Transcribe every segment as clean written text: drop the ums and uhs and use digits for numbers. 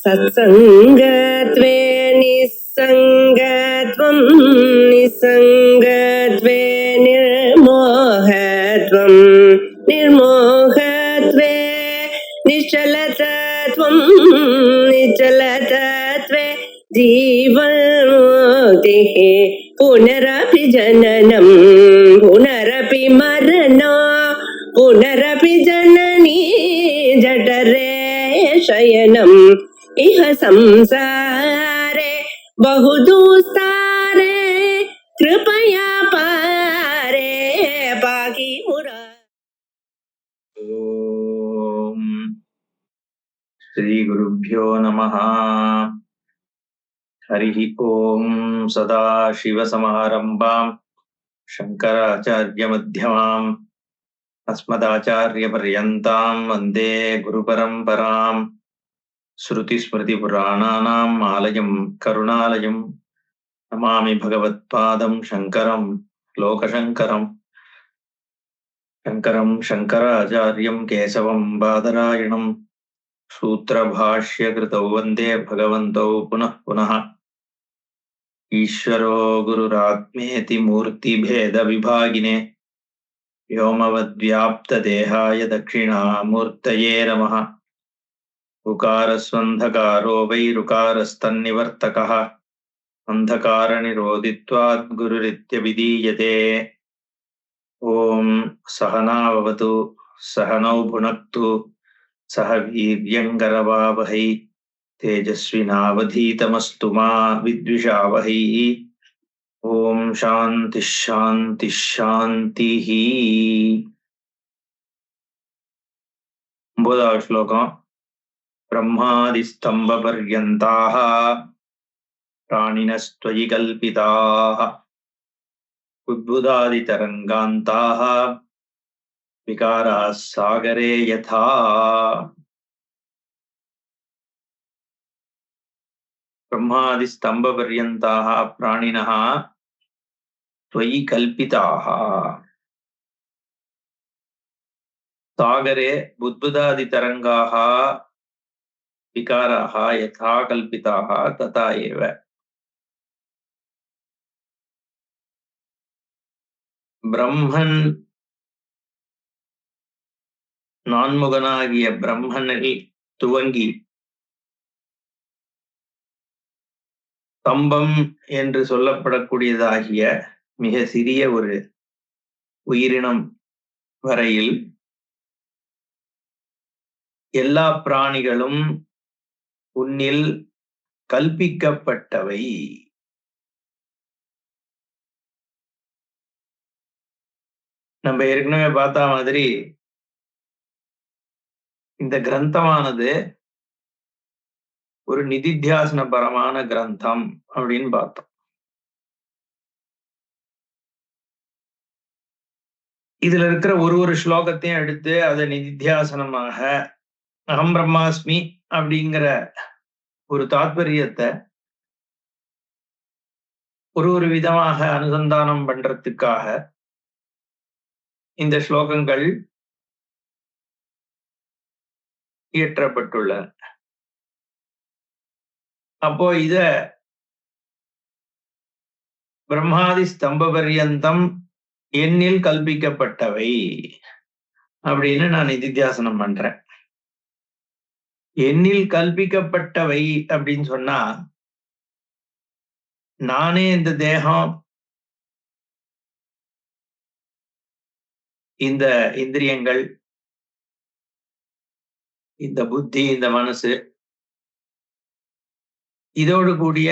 सत्सङ्गत्वे निस्सङ्गत्वं निस्सङ्गत्वे निर्मोहत्वं निर्मोहत्वे निश्चलतत्वं निश्चलतत्वे जीवन्मुक्तिः पुनरपि जननं पुनरपि मरणं पुनरपि जननी जठरे शयनम् इह संसारे बहुदुस्तारे कृपया पारे पाहि मुरा। ओम श्री गुरुभ्यो नमः। हरिः ओम। सदाशिवसमारम्भाम् शङ्कराचार्यमध्यमाम् अस्मदाचार्यपर्यन्ताम् वन्दे गुरुपरम्पराम्। श्रुतिस्मृतिपुराणानाम् आलयम् करुणालयम् नमामि भगवत्पादं शङ्करं लोकशङ्करम्। शङ्करं शङ्कराचार्यं केशवं बादरायणं सूत्रभाष्यकृतौ वन्दे भगवन्तौ पुनः पुनः। ईश्वरो गुरुरात्मेति मूर्तिभेदविभागिने व्योमवद्व्याप्तदेहाय दक्षिणामूर्तये नमः। उकारस्वन्धकारो वैरुकारस्तन्निवर्तकः अन्धकारनिरोधित्वात् गुरुरित्यभिधीयते। ओम सहनाववतु सहनौ भुनक्तु सह वीर्यङ्करवावहै तेजस्विनावधीतमस्तु मा विद्विषावहै। ओम शान्तिः शान्तिः शान्तिः। 9வது श्लोकम्। ब्रह्मादिस्तम्भपर्यन्ताः प्राणिनस्त्वयि कल्पिताः उद्भुतादितरङ्गान्ताः विकाराः सागरे यथा। ब्रह्मादिस्तम्भपर्यन्ताः प्राणिनः त्वयि कल्पिताः सागरे बुद्बुदादितरङ्गाः विकाराः यथा कल्पिताः तथा एव। பிரம்மன் நான்முகனாகிய பிரம்மனில் துவங்கி ஸ்தம்பம் என்று சொல்லப்படக்கூடியதாகிய மிக சிறிய ஒரு உயிரினம் வரையில் எல்லா பிராணிகளும் உன்னில் கல்பிக்கப்பட்டவை. நம்ம ஏற்கனவே பார்த்த மாதிரி இந்த கிரந்தமானது ஒரு நிதித்தியாசனபரமான கிரந்தம் அப்படின்னு பார்த்தோம். இதுல இருக்கிற ஒரு ஸ்லோகத்தையும் எடுத்து அதை நிதித்தியாசனமாக அகம் பிரம்மாஸ்மி அப்படிங்கிற ஒரு தாத்பரியத்தை ஒரு விதமாக அனுசந்தானம் பண்றதுக்காக இந்த ஸ்லோகங்கள் இயற்றப்பட்டுள்ளன. அப்போ இத பிரம்மாதி ஸ்தம்ப பர்யந்தம் எண்ணில் கல்பிக்கப்பட்டவை அப்படின்னு நான் நிதித்தியாசனம் பண்றேன். எண்ணில் கல்பிக்கப்பட்டவை அப்படின்னு சொன்னா நானே இந்த தேகம், இந்த இந்திரியங்கள், இந்த புத்தி, இந்த மனசு, இதோடு கூடிய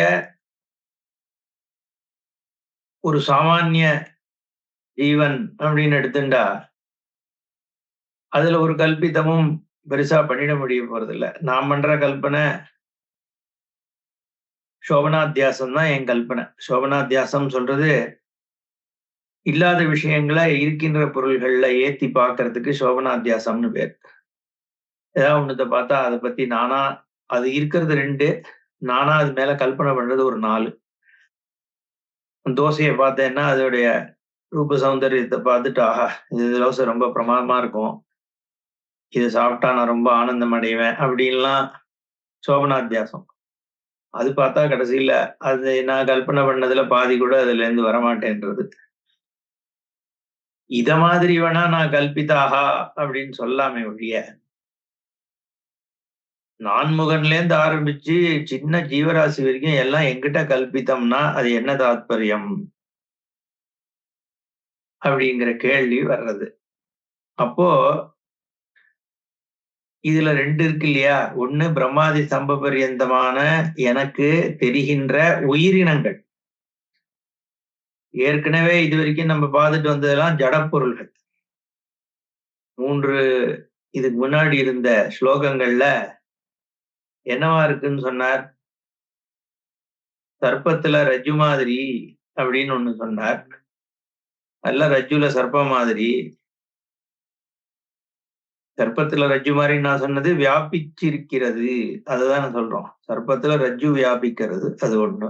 ஒரு சாமானிய ஜீவன் அப்படின்னு எடுத்துட்டா அதுல ஒரு கல்பித்தமும் பெருசா பண்ணிட முடிய போறதில்ல. நான் பண்ற கல்பனை சோபனாத்தியாசம் தான் என் கல்பனை. சோபனாத்தியாசம் சொல்றது இல்லாத விஷயங்களை இருக்கின்ற பொருள்கள்ல ஏத்தி பாக்குறதுக்கு சோபனாத்தியாசம்னு பேர். ஏதாவது ஒண்ணுத்த பார்த்தா அதை பத்தி நானா, அது இருக்கிறது 2, நானா அது மேல கல்பனை பண்றது ஒரு 4. தோசையை பார்த்தேன்னா அதோடைய ரூப சௌந்தரியத்தை பார்த்துட்டு ஆஹா இது தோசை ரொம்ப பிரமாதமா இருக்கும், இதை சாப்பிட்டா நான் ரொம்ப ஆனந்தம் அடைவேன் அப்படின்லாம் சோபனாத்தியாசம். அது பார்த்தா கடைசியில அது நான் கல்பனை பண்ணதுல பாதி கூட அதுல இருந்து வரமாட்டேன்றது. இத மாதிரி வேணா நான் கல்பிதாகா அப்படின்னு சொல்லாமே ஒழிய, நான்முகன்ல இருந்து ஆரம்பிச்சு சின்ன ஜீவராசி வரைக்கும் எல்லாம் எங்கிட்ட கல்பித்தம்னா அது என்ன தாத்பரியம் அப்படிங்கிற கேள்வி வர்றது. அப்போ இதுல 2 இருக்கு இல்லையா? ஒண்ணு பிரம்மாதி ஸ்தம்ப பரியந்தமான எனக்கு தெரிகின்ற உயிரினங்கள். ஏற்கனவே இதுவரைக்கும் நம்ம பார்த்துட்டு வந்ததெல்லாம் ஜடப்பொருள்கள். 3 இதுக்கு முன்னாடி இருந்த ஸ்லோகங்கள்ல என்னவா இருக்குன்னு சொன்னார்? சர்ப்பத்துல ரஜ்ஜு மாதிரி அப்படின்னு ஒண்ணு சொன்னார். அல்ல ரஜ்ஜுல சர்ப்பம் மாதிரி. சர்ப்பத்துல ரஜ்ஜு மாதிரி நான் சொன்னது வியாபிச்சிருக்கிறது. அதுதான் நான் சொல்றோம். சர்ப்பத்துல ரஜ்ஜு வியாபிக்கிறது. அது ஒண்ணு.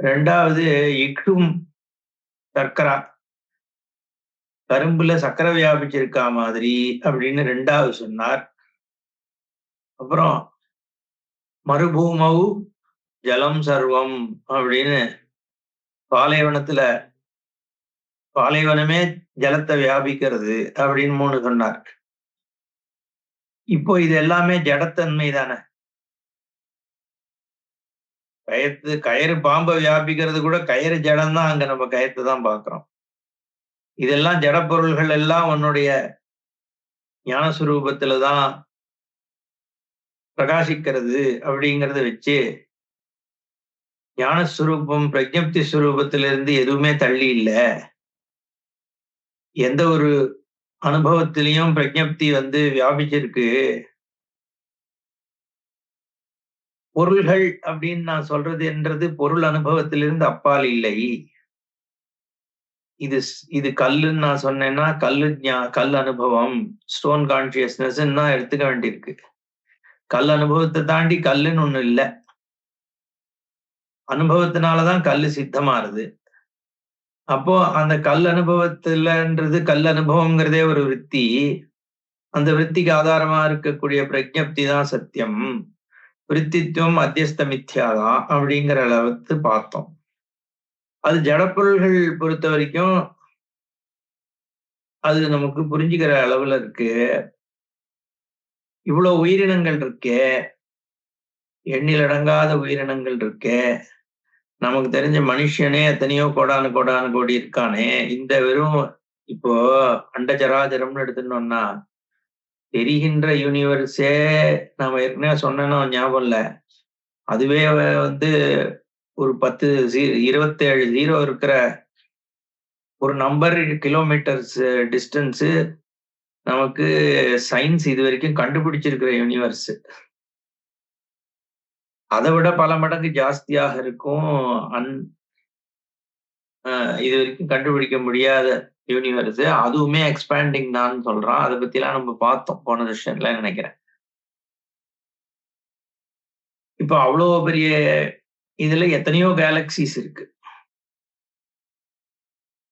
2வது இக்டும் சர்க்கரா. கரும்புல சக்கரை வியாபிச்சிருக்கா மாதிரி அப்படின்னு 2வது சொன்னார். அப்புறம் மறுபூமவு ஜலம் சர்வம் அப்படின்னு பாலைவனமே ஜலத்தை வியாபிக்கிறது அப்படின்னு 3 சொன்னார். இப்போ இது எல்லாமே ஜடத்தன்மை தானே. கயிறு பாம்பை வியாபிக்கிறது கூட கயிறு ஜடம் தான். அங்க நம்ம கயத்தை தான் பாக்குறோம். இதெல்லாம் ஜடப்பொருள்கள் எல்லாம் உன்னுடைய ஞானஸ்வரூபத்துலதான் பிரகாசிக்கிறது அப்படிங்கறத வச்சு ஞானஸ்வரூபம் பிரஜப்தி ஸ்வரூபத்திலிருந்து எதுவுமே தள்ளி இல்ல. எந்த ஒரு அனுபவத்திலையும் பிரஜப்தி வியாபிச்சிருக்கு. பொருள்கள் அப்படின்னு நான் சொல்றது என்றது பொருள் அனுபவத்திலிருந்து அப்பால் இல்லை. இது கல்லுன்னு நான் சொன்னேன்னா கல் அனுபவம், ஸ்டோன் கான்சியஸ்னஸ் தான் எடுத்துக்க வேண்டியிருக்கு. கல் அனுபவத்தை தாண்டி கல்லுன்னு ஒண்ணு இல்ல. அனுபவத்தினாலதான் கல்லு சித்தமாறுது. அப்போ அந்த கல் அனுபவத்துலன்றது கல் அனுபவம்ங்கிறதே ஒரு விற்பி. அந்த விற்பிக்கு ஆதாரமா இருக்கக்கூடிய பிரஜப்தி தான் சத்தியம். விற்த்தித்துவம் அத்தியஸ்த மித்யாதான் அப்படிங்கிற அளவுக்கு பார்த்தோம். அது ஜடப்பொருள்கள் பொறுத்த வரைக்கும் அது நமக்கு புரிஞ்சுக்கிற அளவுல இருக்கு. இவ்வளவு உயிரினங்கள் இருக்கே, எண்ணிலடங்காத உயிரினங்கள் இருக்கே. நமக்கு தெரிஞ்ச மனுஷனே எத்தனையோ கோடானு கோடி இருக்கானே. இந்த வெறும் இப்போ அண்டச்சராச்சரம்னு எடுத்துட்டோம்னா தெரிகின்ற யூனிவர்ஸே நாம ஏற்கனவே சொன்னோம் ஞாபகம் இல்ல. அதுவே ஒரு 27 0 இருக்கிற ஒரு நம்பர் கிலோமீட்டர்ஸ் டிஸ்டன்ஸ் நமக்கு சயின்ஸ் இது வரைக்கும் கண்டுபிடிச்சிருக்கிற யூனிவர்ஸ். அதை விட பல மடங்கு ஜாஸ்தியாக இருக்கும் இது வரைக்கும் கண்டுபிடிக்க முடியாத யூனிவர்ஸ். அதுவுமே எக்ஸ்பேண்டிங் தான் சொல்றான். அதை பத்தி எல்லாம் நம்ம பார்த்தோம் போன செஷன்ல நினைக்கிறேன். இப்போ அவ்வளவு பெரிய இதுல எத்தனையோ கேலக்சிஸ் இருக்கு.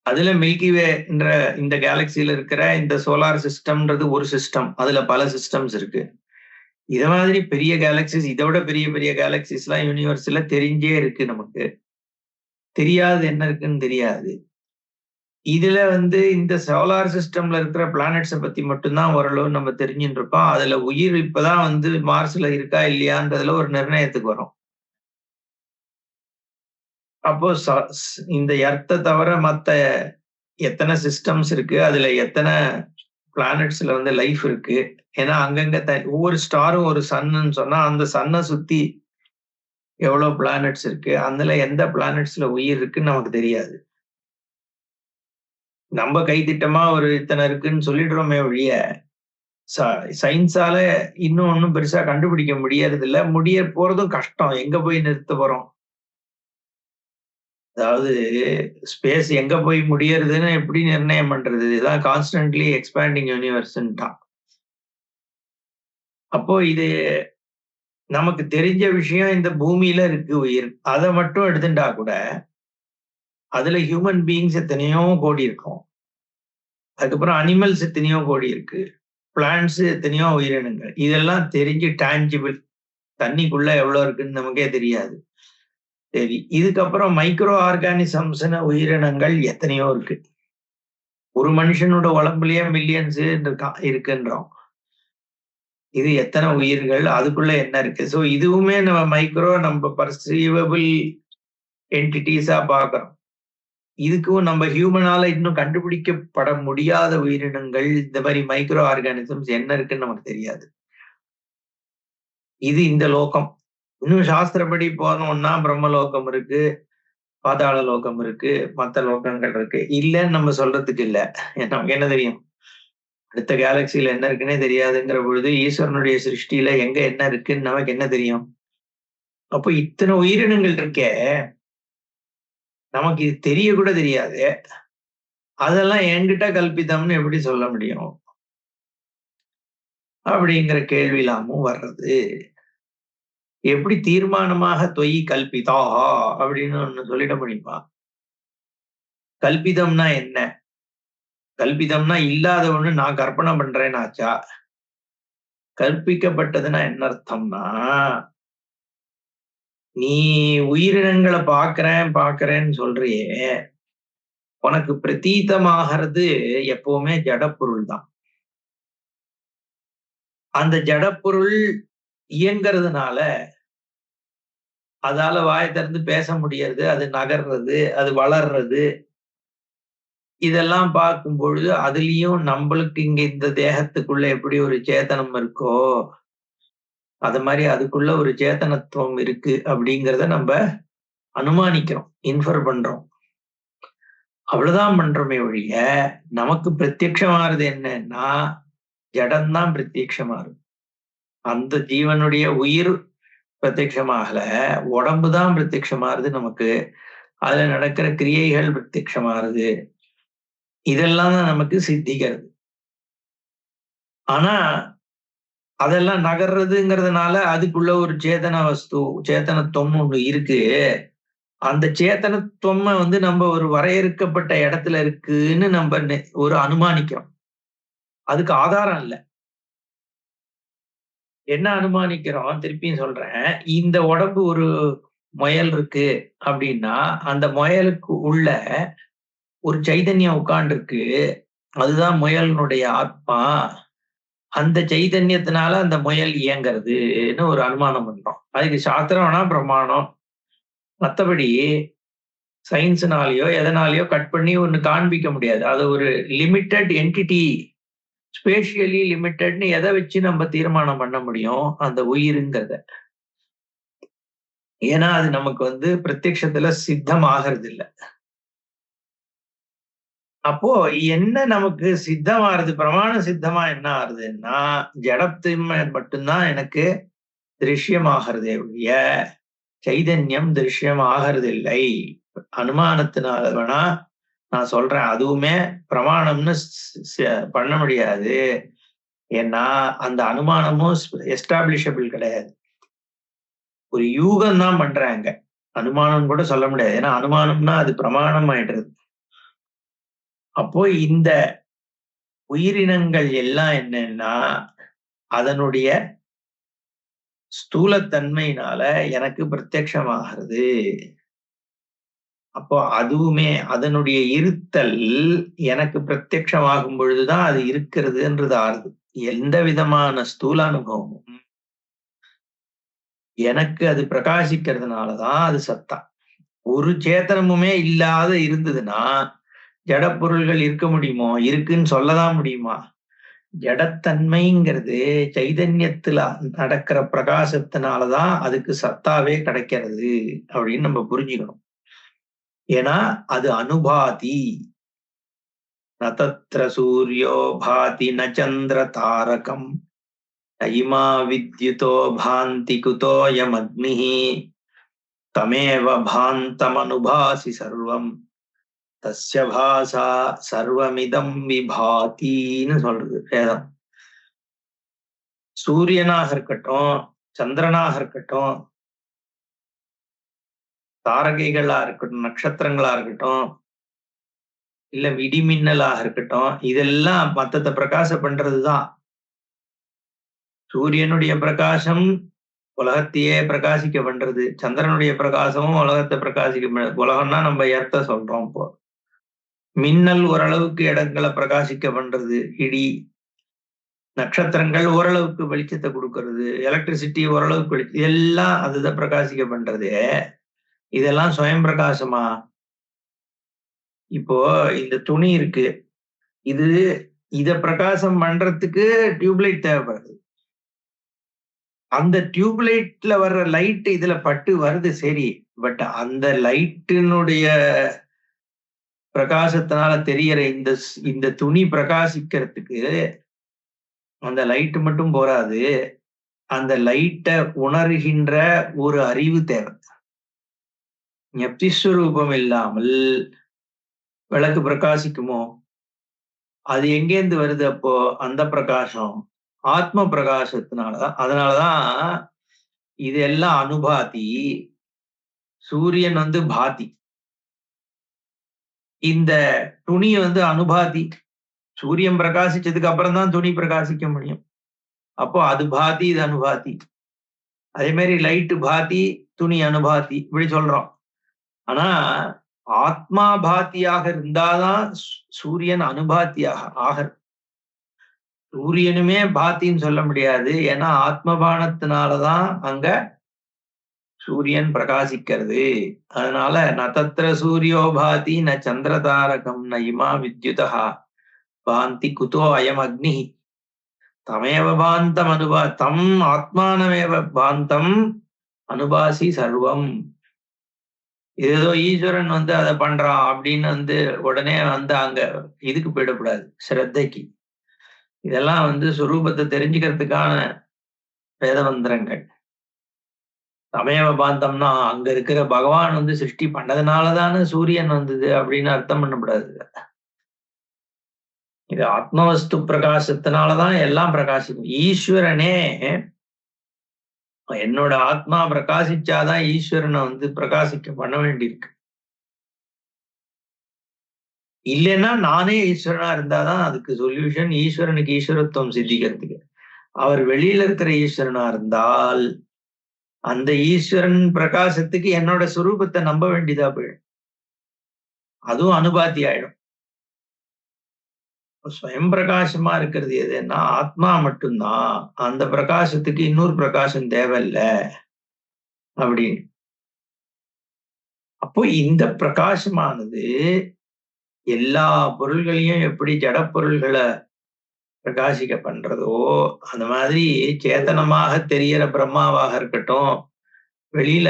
அதுல மில்கிவே என்ற இந்த கேலக்சியில இருக்கிற இந்த சோலார் சிஸ்டம்ன்றது ஒரு சிஸ்டம். அதுல பல சிஸ்டம்ஸ் இருக்கு. இத மாதிரி பெரிய கேலக்சிஸ், இதை விட பெரிய பெரிய கேலக்சிஸ் எல்லாம் யூனிவர்ஸ்ல தெரிஞ்சே இருக்கு. நமக்கு தெரியாது என்ன இருக்குன்னு தெரியாது. இதுல இந்த சோலார் சிஸ்டம்ல இருக்கிற பிளானட்ஸை பத்தி மட்டும்தான் ஓரளவு நம்ம தெரிஞ்சுட்டு இருக்கோம். அதுல உயிர் இப்பதான் மார்ஸ்ல இருக்கா இல்லையான்றதுல ஒரு நிர்ணயத்துக்கு வரும். அப்போ இந்த எர்த்தை தவிர மத்த எத்தனை சிஸ்டம்ஸ் இருக்கு, அதுல எத்தனை பிளானட்ஸ்ல லைஃப் இருக்கு. ஏன்னா அங்கங்க ஒவ்வொரு ஸ்டாரும் ஒரு சன்னு சொன்னா அந்த சன்னை சுத்தி எவ்வளவு பிளானட்ஸ் இருக்கு, அதுல எந்த பிளானட்ஸ்ல உயிர் இருக்குன்னு நமக்கு தெரியாது. நம்ம கைத்திட்டமா ஒரு இத்தனை இருக்குன்னு சொல்லிடுறோமே ஒழிய சயின்ஸால இன்னும் ஒன்னும் பெருசா கண்டுபிடிக்க முடியறது இல்ல. முடிய போறதும் கஷ்டம். எங்க போய் நிறுத்த போறோம்? அதாவது ஸ்பேஸ் எங்க போய் முடியறதுன்னு எப்படி நிர்ணயம் பண்றது? இதுதான் கான்ஸ்டன்ட்லி எக்ஸ்பேண்டிங் யூனிவர்ஸ்ன்ட்டான். அப்போ இது நமக்கு தெரிஞ்ச விஷயம் இந்த பூமியில இருக்கு உயிர். அதை மட்டும் எடுத்துட்டா கூட அதுல ஹியூமன் பீயிங்ஸ் எத்தனையோ கோடி இருக்கும். அதுக்கப்புறம் அனிமல்ஸ் எத்தனையோ கோடி இருக்கு. பிளான்ட்ஸ் எத்தனையோ உயிரினங்கள். இதெல்லாம் தெரிஞ்சு டான்ஜிபிள் தண்ணிக்குள்ள எவ்வளவு இருக்குன்னு நமக்கே தெரியாது. சரி, இதுக்கப்புறம் மைக்ரோ ஆர்கானிசம்ஸ்னு உயிரினங்கள் எத்தனையோ இருக்கு. ஒரு மனுஷனோட உடம்புலயே மில்லியன்ஸ் இருக்குன்றோம். இது எத்தனை உயிர்கள், அதுக்குள்ள என்ன இருக்கு? சோ இதுவுமே நம்ம பர்சீவபிள் என்டிட்டிஸா பாக்குறோம். இதுக்கும் நம்ம ஹியூமனால இன்னும் கண்டுபிடிக்கப்பட முடியாத உயிரினங்கள், இந்த மாதிரி மைக்ரோ ஆர்கானிசம்ஸ் என்ன இருக்குன்னு நமக்கு தெரியாது. இது இந்த லோகம். இன்னும் சாஸ்திரப்படி போனோம்னா பிரம்மலோகம் இருக்கு, பாதாள லோகம் இருக்கு, மத்த லோகங்கள் இருக்கு. இல்லைன்னு நம்ம சொல்றதுக்கு இல்ல. நமக்கு என்ன தெரியும்? அடுத்த கேலக்சியில என்ன இருக்குன்னே தெரியாதுங்கிற பொழுது ஈஸ்வரனுடைய சிருஷ்டியில எங்க என்ன இருக்குன்னு நமக்கு என்ன தெரியும்? அப்போ இத்தனை உயிரினங்கள் இருக்கே, நமக்கு இது தெரிய கூட தெரியாது. அதெல்லாம் என்கிட்ட கல்பிதம்னு எப்படி சொல்ல முடியும்? அப்படிங்கிற கேள்விலாமும் வர்றது. எப்படி தீர்மானமாக தொய் கல்பிதா அப்படின்னு ஒண்ணு சொல்லிட முடியுமா? கல்பிதம்னா என்ன? கல்பிதம்னா இல்லாத ஒண்ணு நான் கற்பனை பண்றேன்னு ஆச்சா? கற்பிக்கப்பட்டதுன்னா என்ன அர்த்தம்னா, நீ உயிரினங்களை பாக்குறேன்னு சொல்றியே, உனக்கு பிரதீதமாகிறது எப்பவுமே ஜடப்பொருள் தான். அந்த ஜடப்பொருள் இயங்கிறதுனால அதால வாய் திறந்து பேச முடியாது, அது நகர்றது, அது வளர்றது, இதெல்லாம் பார்க்கும் பொழுது அதுலயும் நம்மளுக்கு இங்க இந்த தேகத்துக்குள்ள எப்படி ஒரு சேத்தனம் இருக்கோ, அது மாதிரி அதுக்குள்ள ஒரு சேத்தனத்துவம் இருக்கு அப்படிங்கிறத நம்ம அனுமானிக்கிறோம், இன்ஃபர் பண்றோம். அவ்வளவுதான் பண்றோமே ஒழிய நமக்கு பிரத்யட்சமானது என்னன்னா ஜடம்தான் பிரத்யட்சமாறும். அந்த ஜீவனுடைய உயிர் பிரத்யட்சமாகல, உடம்புதான் பிரத்யட்சமாறுது நமக்கு. அதுல நடக்கிற கிரியைகள் பிரத்யட்சமாறுது. இதெல்லாம் தான் நமக்கு சித்திக்கிறது. ஆனா அதெல்லாம் நகர்றதுங்கிறதுனால அதுக்குள்ள ஒரு சேதன வஸ்து, சேத்தனத்துவம் ஒண்ணு இருக்கு. அந்த சேத்தனத்துவம் நம்ம ஒரு வரையறுக்கப்பட்ட இடத்துல இருக்குன்னு நம்ம ஒரு அனுமானிக்கிறோம். அதுக்கு ஆதாரம் இல்லை. என்ன அனுமானிக்கிறோம்? திருப்பியும் சொல்றேன். இந்த உடம்பு ஒரு முயல் இருக்கு அப்படின்னா, அந்த முயலுக்கு உள்ள ஒரு சைதன்யம் உட்கார்ந்து இருக்கு, அதுதான் முயலினுடைய ஆத்மா. அந்த சைதன்யத்தினால அந்த முயல் இயங்கிறதுன்னு ஒரு அனுமானம் பண்றோம். அதுக்கு சாஸ்திரம் வேணா பிரமாணம். மற்றபடி சயின்ஸ்னாலேயோ எதனாலேயோ கட் பண்ணி ஒண்ணு காண்பிக்க முடியாது. அது ஒரு லிமிட்டட் என்டிட்டி, ஸ்பேஷியலி லிமிட்டட்னு எதை வச்சு நம்ம தீர்மானம் பண்ண முடியும்? அந்த உயிருங்கிறத. ஏன்னா அது நமக்கு பிரத்யட்சத்துல சித்தம் ஆகிறது இல்லை. அப்போ என்ன நமக்கு சித்தமாறுது? பிரமாண சித்தமா என்ன ஆறுதுன்னா, ஜடத்தின்மை மட்டும்தான் எனக்கு திருஷ்யமாகிறதே ஒழிய சைதன்யம் திருஷ்யம் ஆகிறது இல்லை. அனுமானத்தினால வேணா நான் சொல்றேன், அதுவுமே பிரமாணம்னு பண்ண முடியாது. ஏன்னா அந்த அனுமானமும் எஸ்டாப்ளிஷபிள் கிடையாது. ஒரு யூகம் தான் பண்றாங்க, அனுமானம் கூட சொல்ல முடியாது. ஏன்னா அனுமானம்னா அது பிரமாணம் ஆயிடுறது. அப்போ இந்த உயிரினங்கள் எல்லாம் என்னன்னா அதனுடைய ஸ்தூலத்தன்மையினால எனக்கு பிரத்யட்சமாகிறது. அப்போ அதுவுமே அதனுடைய இருத்தல் எனக்கு பிரத்யட்சமாகும் பொழுதுதான் அது இருக்கிறதுன்றது ஆறுது. எந்த விதமான ஸ்தூல அனுபவமும் எனக்கு அது பிரகாசிக்கிறதுனாலதான் அது சத்தா. ஒரு சேத்தனமுமே இல்லாத இருந்ததுன்னா ஜடப்பொருள்கள் இருக்க முடியுமோ? இருக்குன்னு சொல்லதான் முடியுமா? ஜடத்தன்மைங்கிறது சைதன்யத்துல நடக்கிற பிரகாசத்தினாலதான் அதுக்கு சத்தாவே கிடைக்கிறது அப்படின்னு நம்ம புரிஞ்சுக்கணும். ஏன்னா அது அனுபாதி. நதத்ர சூரியோ பாதி ந சந்திர தாரகம் நயிமா வித்யுதோ பாந்தி குதோயம் அக்னிஹி தமேவ பாந்தம் அனுபாசி சர்வம் தஸ்ய பாசா சர்வமிதம் விபாதின்னு சொல்றது வேதம். சூரியனாக இருக்கட்டும், சந்திரனாக இருக்கட்டும், தாரகைகளா இருக்கட்டும், நட்சத்திரங்களா இருக்கட்டும், இல்ல விடிமின்னலாக இருக்கட்டும், இதெல்லாம் மத்தத்தை பிரகாசம் பண்றதுதான். சூரியனுடைய பிரகாசம் உலகத்தையே பிரகாசிக்க பண்றது. சந்திரனுடைய பிரகாசமும் உலகத்தை பிரகாசிக்க, உலகம்னா நம்ம எர்த்த சொல்றோம். இப்போ மின்னல் ஓரளவுக்கு இடங்களை பிரகாசிக்க பண்றது, இடி, நட்சத்திரங்கள் ஓரளவுக்கு வெளிச்சத்தை கொடுக்கறது, எலக்ட்ரிசிட்டி ஓரளவுக்கு எல்லாம் அதுதான் பிரகாசிக்க பண்றது. இதெல்லாம் சுயம் பிரகாசமா? இப்போ இந்த துணி இருக்கு, இத பிரகாசம் பண்றதுக்கு டியூப்லைட் தேவைப்படுது. அந்த டியூப்லைட்ல வர்ற லைட் இதுல பட்டு வருது சரி, பட் அந்த லைட்டினுடைய பிரகாசத்தினால தெரியற இந்த துணி பிரகாசிக்கிறதுக்கு அந்த லைட் மட்டும் போராது, அந்த லைட்டை உணர்கின்ற ஒரு அறிவு தேவை. ஞப்திஸ்வரூபம் இல்லாமல் விளக்கு பிரகாசிக்குமோ? அது எங்கேருந்து வருது அப்போ? அந்த பிரகாசம் ஆத்ம பிரகாசத்தினாலதான். அதனாலதான் இதெல்லாம் அனுபாதி. சூரியன் பாதி, இந்த துணி அனுபாதி. சூரியன் பிரகாசிச்சதுக்கு அப்புறம் தான் துணி பிரகாசிக்க முடியும். அப்போ அது பாதி, இது அனுபாதி. அதே மாதிரி லைட்டு பாதி, துணி அனுபாதி, இப்படி சொல்றோம். ஆனா ஆத்மா பாத்தியாக இருந்தாதான் சூரியன் அனுபாத்தியாக ஆக. சூரியனுமே பாத்தின்னு சொல்ல முடியாது, ஏன்னா ஆத்மபானத்தினாலதான் அங்க சூரியன் பிரகாசிக்கிறது. அதனால நதத்திர சூரியோ பாதி ந சந்திரதாரகம் ந இமா வித்யுதா பாந்தி குதோ அயம் அக்னி தமேவ பாந்தம் தம் ஆத்மானமேவ பாந்தம் அனுபாசி சர்வம். ஏதோ ஈஸ்வரன் அதை பண்றான் அப்படின்னு உடனே அங்க இதுக்கு போயிடக்கூடாது, சிரத்தைக்கு. இதெல்லாம் சுரூபத்தை தெரிஞ்சுக்கிறதுக்கான வேதமந்திரங்கள். தமேவ பாந்தம்னா அங்க இருக்கிற பகவான் சிருஷ்டி பண்ணதுனாலதானே சூரியன் வந்தது அப்படின்னு அர்த்தம் பண்ணக்கூடாது. இது ஆத்மவஸ்து பிரகாசத்தினாலதான் எல்லாம் பிரகாசிக்கும். ஈஸ்வரனே, என்னோட ஆத்மா பிரகாசிச்சாதான் ஈஸ்வரனை பிரகாசிக்க பண்ண வேண்டியிருக்கு. இல்லைன்னா நானே ஈஸ்வரனா இருந்தாதான் அதுக்கு சொல்யூஷன். ஈஸ்வரனுக்கு ஈஸ்வரத்துவம் சித்திக்கிறதுக்கு அவர் வெளியில இருக்கிற ஈஸ்வரனா இருந்தால் அந்த ஈஸ்வரன் பிரகாசத்துக்கு என்னோட சுரூபத்தை நம்ப வேண்டியதா போயிடும். அதுவும் அனுபாதி ஆயிடும். ஸ்வயம் பிரகாசமா இருக்கிறது எதுன்னா ஆத்மா மட்டும்தான். அந்த பிரகாசத்துக்கு இன்னொரு பிரகாசம் தேவையில்லை அப்படின்னு. அப்போ இந்த பிரகாசமானது எல்லா பொருள்களையும் எப்படி ஜட பொருள்களை பிரகாசிக்க பண்றதோ அந்த மாதிரி சேத்தனமாக தெரியற பிரம்மாவாக இருக்கட்டும், வெளியில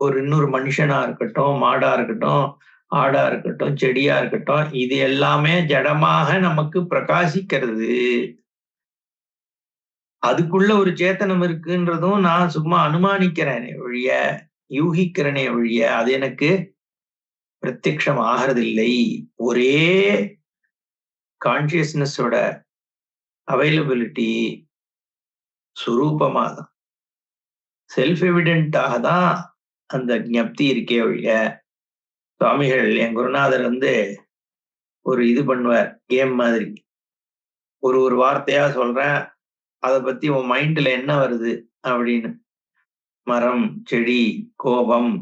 ஒரு இன்னொரு மனுஷனா இருக்கட்டும், மாடா இருக்கட்டும், ஆடா இருக்கட்டும், செடியா இருக்கட்டும், இது எல்லாமே ஜடமாக நமக்கு பிரகாசிக்கிறது. அதுக்குள்ள ஒரு சேத்தனம் இருக்குன்றதும் நான் சும்மா அனுமானிக்கிறேனே ஒழிய, யூகிக்கிறனே ஒழிய, அது எனக்கு பிரத்யக்ஷம் ஆகிறதில்லை. ஒரே கான்சியஸ்னஸோட அவைலபிலிட்டி சுரூபமாக தான், செல்ஃப் எவிடென்டாக தான் அந்த ஞப்தி இருக்கே ஒழிய. சுவாமிகள், என் குருநாதர் ஒரு இது பண்ணுவார், கேம் மாதிரி. ஒரு வார்த்தையா சொல்றேன், அதை பத்தி உன் மைண்ட்ல என்ன வருது அப்படின்னு. மரம், செடி, கோபம்,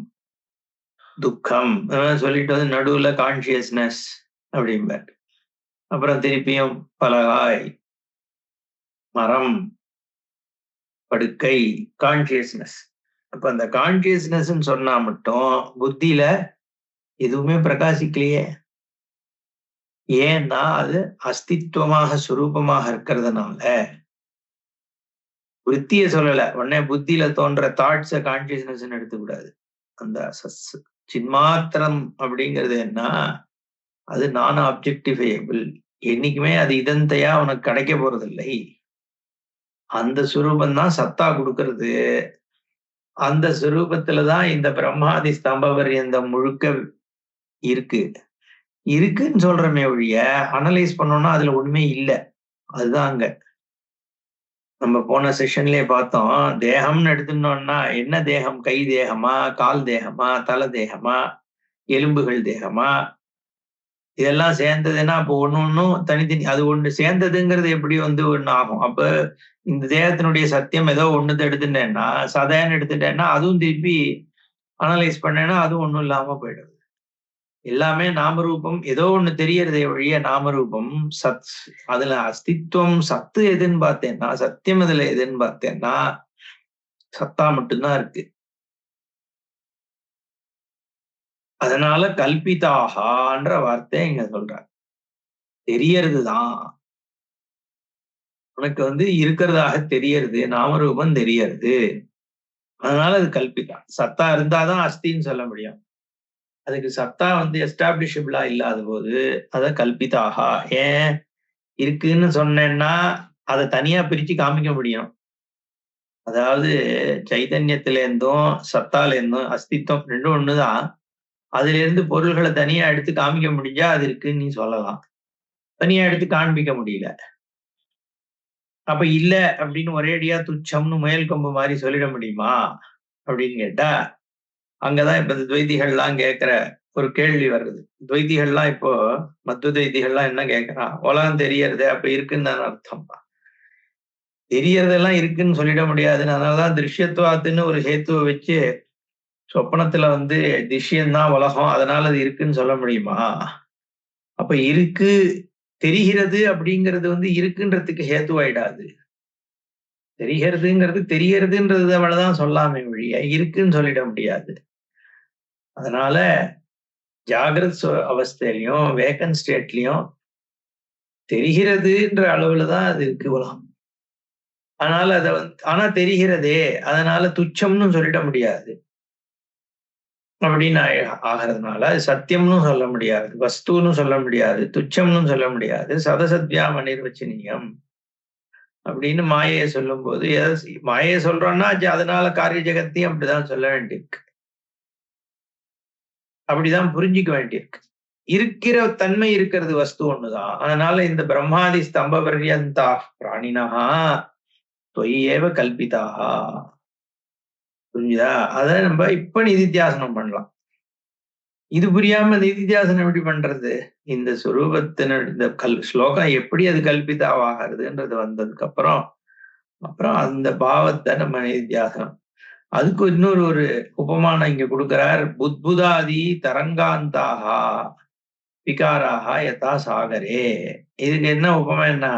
துக்கம் சொல்லிட்டு நடுவுல கான்சியஸ்னஸ் அப்படிம்பார். அப்புறம் திருப்பியும் பலகாய், மரம், படுக்கை, கான்சியஸ்னஸ். அப்ப அந்த கான்சியஸ்னஸ் சொன்னா மட்டும் புத்தியில எதுவுமே பிரகாசிக்கலையே. ஏன்னா அது அஸ்தித்வமாக சுரூபமாக இருக்கிறதுனால. விருத்திய சொல்லல, உடனே புத்தியில தோன்ற தாட்ஸ கான்சியஸ்னஸ் எடுத்துக்கூடாது. அந்த சின்மாத்திரம் அப்படிங்கிறது என்ன, அது நான் ஆப்ஜெக்டிஃபையபிள். என்னைக்குமே அது இதந்தையா உனக்கு கிடைக்க போறதில்லை. அந்த சுரூபம் தான் சத்தா கொடுக்கறது. அந்த சுரூபத்துலதான் இந்த பிரம்மாதி ஸ்தம்பவரியந்த முழுக்க இருக்குன்னு சொல்றமே ஒழிய அனலைஸ் பண்ணோம்னா அதுல ஒண்ணுமே இல்லை. அதுதான் அங்க நம்ம போன செஷன்லயே பார்த்தோம். தேகம்னு எடுத்துட்டோம்னா என்ன தேகம்? கை தேகமா, கால் தேகமா, தலை தேகமா, எலும்புகள் தேகமா, இதெல்லாம் சேர்ந்ததுன்னா அப்போ ஒண்ணும் தனித்தனி அது ஒண்ணு சேர்ந்ததுங்கிறது எப்படி ஒண்ணு ஆகும். அப்ப இந்த தேகத்தினுடைய சத்தியம் ஏதோ ஒண்ணுத்தை எடுத்துட்டேன்னா, சதைன்னு எடுத்துட்டேன்னா அதுவும் திருப்பி அனலைஸ் பண்ணேன்னா அதுவும் ஒண்ணும் இல்லாம போயிடுது. எல்லாமே நாமரூபம் ஏதோ ஒண்ணு தெரியறதே ஒழிய நாமரூபம் சத் அதுல அஸ்தித்வம் சத்து எதுன்னு பார்த்தேன்னா, சத்தியம் இதுல எதுன்னு பார்த்தேன்னா சத்தா மட்டும்தான் இருக்கு. அதனால கல்பிதாகான்ற வார்த்தை இங்க சொல்றார். தெரியறதுதான் உனக்கு இருக்கிறதாக தெரியறது, நாமரூபம் தெரியறது. அதனால அது கல்பிதா. சத்தா இருந்தாதான் அஸ்தின்னு சொல்ல முடியும். அதுக்கு சத்தா எஸ்டாப்ளிஷபிளா இல்லாத போது அத கல்பிதாகா. ஏன் இருக்குன்னு சொன்னேன்னா அதை தனியா பிரிச்சு காமிக்க முடியும். அதாவது சைதன்யத்துல இருந்தும் சத்தால இருந்தும் அஸ்தித்வம் ரெண்டும் ஒண்ணுதான். அதுல இருந்து பொருள்களை தனியா எடுத்து காமிக்க முடிஞ்சா அது இருக்குன்னு நீ சொல்லலாம். தனியா எடுத்து காண்பிக்க முடியல. அப்ப இல்ல அப்படின்னு ஒரேடியா துச்சம்னு முயல் கொம்பு மாதிரி சொல்லிட முடியுமா அப்படின்னு கேட்டா, அங்கதான் இப்ப இந்த துவைதிகள்லாம் கேட்கிற ஒரு கேள்வி வருது. துவைதிகள்லாம் இப்போ மத்துவ துவைதிகள்லாம் என்ன கேட்கறான், உலகம் தெரியறது அப்ப இருக்குன்னு தானே அர்த்தம். தெரியறதெல்லாம் இருக்குன்னு சொல்லிட முடியாதுன்னு அதனாலதான் திருஷ்யத்துவாத்துன்னு ஒரு ஹேத்துவை வச்சு சொப்பனத்துல திஷ்யம்தான் உலகம் அதனால அது இருக்குன்னு சொல்ல முடியுமா? அப்ப இருக்கு தெரிகிறது அப்படிங்கிறது இருக்குன்றதுக்கு ஹேத்துவாயிடாது. தெரியறதுன்றது அவ்வளவுதான் சொல்லாமே ஒழிய இருக்குன்னு சொல்லிட முடியாது. அதனால ஜாகிரத் அவஸ்தையிலையும் வேக்கன் ஸ்டேட்லயும் தெரிகிறதுன்ற அளவுலதான் அது இருக்கு உலகம். அதனால ஆனா தெரிகிறதே அதனால துச்சம்னு சொல்லிட முடியாது அப்படின்னு ஆகிறதுனால அது சத்தியம்னு சொல்ல முடியாது, வஸ்துன்னு சொல்ல முடியாது, துச்சம்னு சொல்ல முடியாது. சதசத்யாம் அனிர்வச்சனீயம் அப்படின்னு மாயையை சொல்லும் போது மாயையை சொல்றோம்னா அதனால காரிய ஜெகத்தையும் அப்படிதான் சொல்ல வேண்டியிருக்கு. அப்படிதான் புரிஞ்சிக்க வேண்டியிருக்கு. இருக்கிற தன்மை இருக்கிறது வஸ்து ஒண்ணுதான். அதனால இந்த பிரம்மாதி ஸ்தம்ப பர்யந்தா பிராணினா தொய்யேவ கல்பிதாக. புரிஞ்சுதா? அத நம்ம இப்ப நிதித்தியாசனம் பண்ணலாம். இது புரியாம நிதித்தியாசனம் எப்படி பண்றது? இந்த சுரூபத்தின இந்த ஸ்லோகம் எப்படி அது கல்பிதாவாகிறதுன்றது வந்ததுக்கு அப்புறம் அந்த பாவத்தை நம்ம நிதித்தியாசனம். அதுக்கு இன்னொரு உபமானம் இங்க கொடுக்கிறார். புத்புதாதி தரங்காந்தாகா விகாராக யதா சாகரே. இதுக்கு என்ன உபமானம்னா,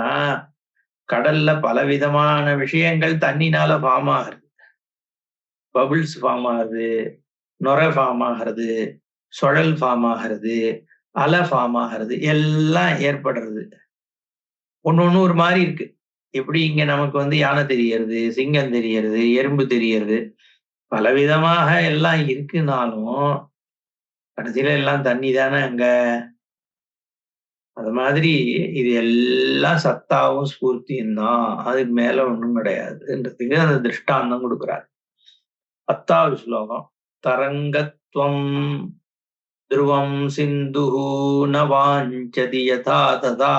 கடல்ல பலவிதமான விஷயங்கள் தண்ணினால ஃபார்ம் ஆகுது. பபிள்ஸ் ஃபார்ம் ஆகுது, நுரை ஃபார்ம் ஆகிறது, சுழல் ஃபார்ம் ஆகிறது, அலை ஃபார்ம் ஆகிறது, எல்லாம் ஏற்படுறது. ஒண்ணு ஒரு மாதிரி இருக்கு. எப்படி இங்க நமக்கு யானை தெரியறது, சிங்கம் தெரியறது, எறும்பு தெரியறது, பலவிதமாக எல்லாம் இருக்குனாலும் கடைசியில எல்லாம் தண்ணி தானே அங்க. அது மாதிரி இது எல்லாம் சத்தாவும் ஸ்பூர்த்தியும் தான், அதுக்கு மேல ஒண்ணும் கிடையாதுன்றதுக்கு அந்த திருஷ்டாந்தம் கொடுக்குறாரு. 10வது ஸ்லோகம். தரங்கத்வம் த்ருவம் சிந்து ந வாஞ்சதி யதா ததா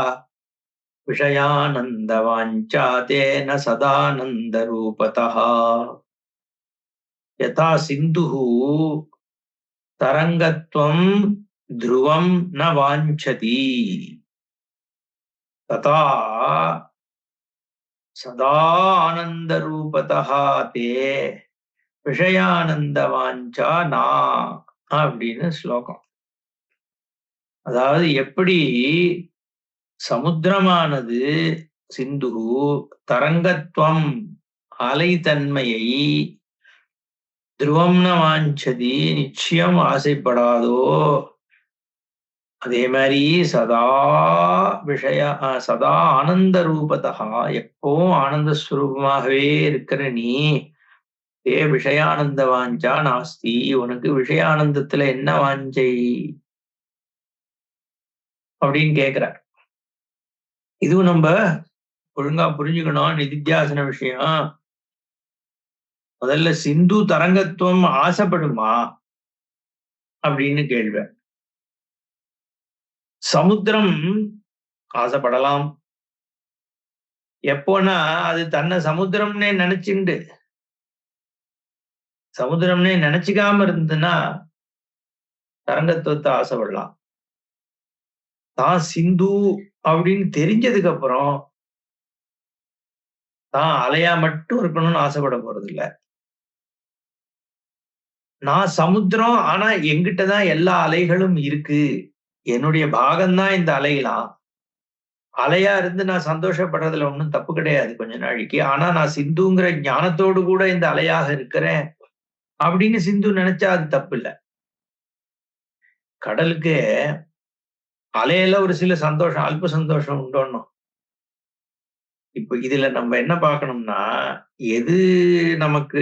விஷயானந்த வாஞ்சா தேன சதானந்த ரூபதः. யதா சிந்து தரங்கத்வம் த்ருவம் ந வாஞ்சதி ததா சதா ஆனந்த ரூபதः தே விஷயானந்த வாஞ்சா நா அப்படின்னு ஸ்லோகம். அதாவது எப்படி சமுத்திரமானது சிந்து தரங்கத்துவம் அலைத்தன்மையை துருவம்ன வாஞ்சதி நிச்சயம் ஆசைப்படாதோ, அதே மாதிரி சதா ஆனந்த ரூபதா எப்பவும் ஆனந்த ஸ்வரூபமாகவே இருக்கிற நீ விஷயானந்த வாஞ்சா நாஸ்தி, உனக்கு விஷயானந்தத்துல என்ன வாஞ்சை அப்படின்னு கேக்குறார். இதுவும் நம்ம ஒழுங்கா புரிஞ்சுக்கணும். நிதித்தியாசன விஷயம். முதல்ல சிந்து தரங்கத்துவம் ஆசைப்படுமா அப்படின்னு கேள்வி. சமுத்திரம் ஆசைப்படலாம். எப்போனா அது தன்னை சமுத்திரம்னே நினைச்சுக்காம இருந்ததுன்னா தரங்கத்துவத்தை ஆசைப்படலாம். தான் சிந்து அப்படின்னு தெரிஞ்சதுக்கு அப்புறம் தான் அலையா மட்டும் இருக்கணும்னு ஆசைப்பட போறது இல்ல. நான் சமுத்திரம், ஆனா என்கிட்டதான் எல்லா அலைகளும் இருக்கு, என்னுடைய பாகம்தான் இந்த அலையெல்லாம். அலையா இருந்து நான் சந்தோஷப்படுறதுல ஒண்ணும் தப்பு கிடையாது கொஞ்ச நாளைக்கு. ஆனா நான் சிந்துங்கிற ஞானத்தோடு கூட இந்த அலையாக இருக்கிறேன் அப்படின்னு சிந்து நினைச்சா அது தப்பு இல்ல. கடலுக்கு அலையில ஒரு சில சந்தோஷம், அல்ப சந்தோஷம் உண்டோன்னும். இப்ப இதுல நம்ம என்ன பார்க்கணும்னா, எது நமக்கு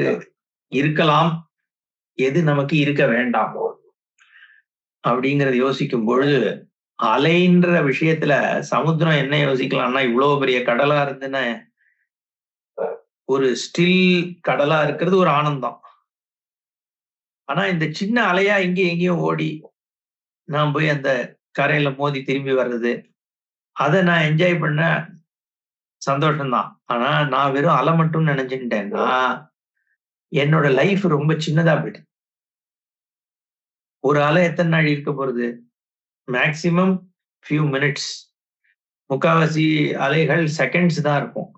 இருக்கலாம், எது நமக்கு இருக்க வேண்டாம் அப்படிங்கறத யோசிக்கும் பொழுது, அலைன்ற விஷயத்துல சமுத்திரம் என்ன யோசிக்கலாம்னா, இவ்வளவு பெரிய கடலா இருந்துன்னு ஒரு ஸ்டில் கடலா இருக்கிறது ஒரு ஆனந்தம். ஆனா இந்த சின்ன அலையா இங்கேயும் எங்கேயும் ஓடி நான் போய் அந்த கரையில மோதி திரும்பி வர்றது, அதை நான் என்ஜாய் பண்ண சந்தோஷம்தான். ஆனா நான் வெறும் அலை மட்டும் நினைச்சுட்டேன்னா என்னோட லைஃப் ரொம்ப சின்னதா போயிடுது. ஒரு அலை எத்தனை நாள் இருக்க போறது? Maximum few minutes. முக்காவாசி அலைகள் செகண்ட்ஸ் தான் இருக்கும்.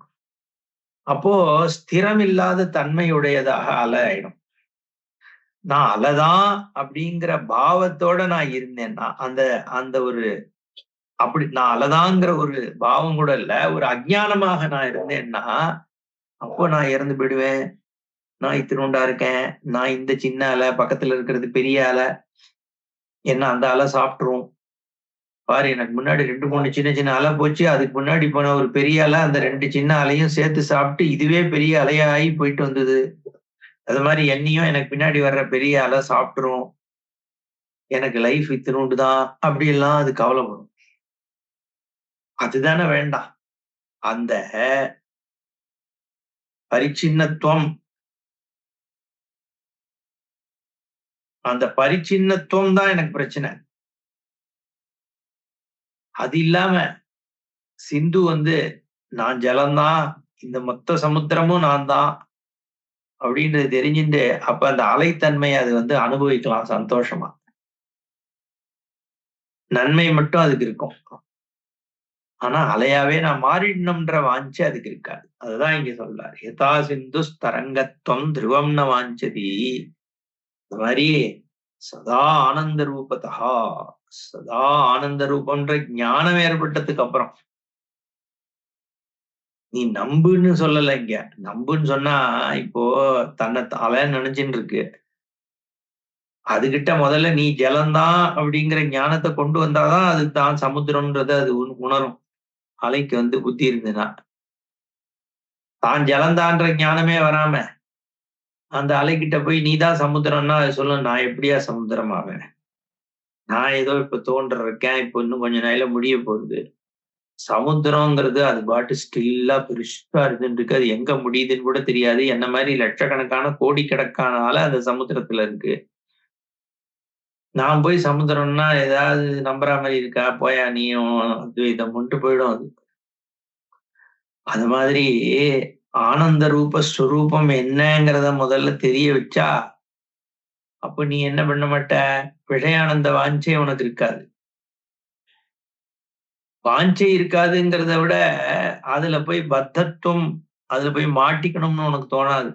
அப்போ ஸ்திரம் இல்லாத தன்மையுடையதாக அலை ஆயிடும். நான் அலைதான் அப்படிங்கிற பாவத்தோட நான் இருந்தேன்னா, அந்த அந்த ஒரு அப்படி நான் அலைதாங்கிற ஒரு பாவம் கூட இல்ல, ஒரு அஜ்ஞானமாக நான் இருந்தேன்னா, அப்போ நான் இறந்து போயிடுவேன். நான் இத்தினூண்டா இருக்கேன், நான் இந்த சின்ன அலை, பக்கத்துல இருக்கிறது பெரிய அலை, என்ன அந்த அலை சாப்பிட்டுரும். பாரு எனக்கு முன்னாடி 2, 3 சின்ன சின்ன அலை போச்சு, அதுக்கு முன்னாடி போன ஒரு பெரிய அலை அந்த 2 சின்ன அலையும் சேர்த்து சாப்பிட்டு இதுவே பெரிய அலையாகி போயிட்டு வந்தது. அது மாதிரி என்னையும் எனக்கு பின்னாடி வர்ற பெரிய அலை சாப்பிட்டுரும். எனக்கு லைஃப் இத்தினூண்டு தான் அப்படி எல்லாம் அது கவலைப்படும். அதுதானே வேண்டாம். அந்த பரிச்சின்னத்துவம், அந்த பரிச்சின்னத்துவம் தான் எனக்கு பிரச்சனை. அது இல்லாம சிந்து நான் ஜலம்தான், இந்த மொத்த சமுத்திரமும் நான் தான் அப்படின்றது தெரிஞ்சுட்டு அப்ப அந்த அலைத்தன்மை அது அனுபவிக்கலாம் சந்தோஷமா. நன்மை மட்டும் அதுக்கு இருக்கும். ஆனா அலையாவே நான் மாறிடணும்ன்ற வாஞ்சை அதுக்கு இருக்காது. அதுதான் இங்க சொல்றாரு. யதா சிந்து தரங்கத்துவம் துருவம்ன வாஞ்சதி. இந்த மாதிரி சதா ஆனந்த ரூபதா, சதா ஆனந்த ரூபம்ன்ற ஞானம் ஏற்பட்டதுக்கு அப்புறம் நீ நம்புன்னு சொல்லல இங்க. நம்புன்னு சொன்னா இப்போ தன்னை அலைன்னு நினைச்சுட்டு இருக்கு, அதுகிட்ட முதல்ல நீ ஜலம்தான் அப்படிங்கிற ஞானத்தை கொண்டு வந்தாதான் அது தான் சமுத்திரம்ன்றத அது உணரும். அலைக்கு புத்தி இருந்ததுன்னா, தான் ஜலந்தான்ற ஞானமே வராம அந்த அலைகிட்ட போய் நீதான் சமுத்திரம்னா அது சொல்லும், நான் எப்படியா சமுத்திரம் ஆவேன்? நான் ஏதோ இப்ப தோன்ற இருக்கேன், இப்ப இன்னும் கொஞ்ச நாள்ல முடிய போகுது. சமுத்திரங்கிறது அது பாட்டு ஸ்டில்லா பெருசா இருந்துருக்கு, அது எங்க முடியுதுன்னு கூட தெரியாது. என்ன மாதிரி லட்சக்கணக்கான கோடிக்கணக்கான ஆள அந்த சமுத்திரத்துல இருக்கு. நான் போய் சமுத்திரம்னா ஏதாவது நம்புற மாதிரி இருக்கா? போயா நீயும் அத்வைதம்ன்ட்டு போயிடும் அது. அது மாதிரி ஆனந்த ரூப ஸ்வரூபம் என்னங்கிறத முதல்ல தெரிய வச்சா, அப்ப நீ என்ன பண்ண மாட்ட? விஷயானந்த வாஞ்சை உனக்கு இருக்காது. வாஞ்சை இருக்காதுங்கிறத விட அதுல போய் பத்தத்துவம், அதுல போய் மாட்டிக்கணும்னு உனக்கு தோணாது.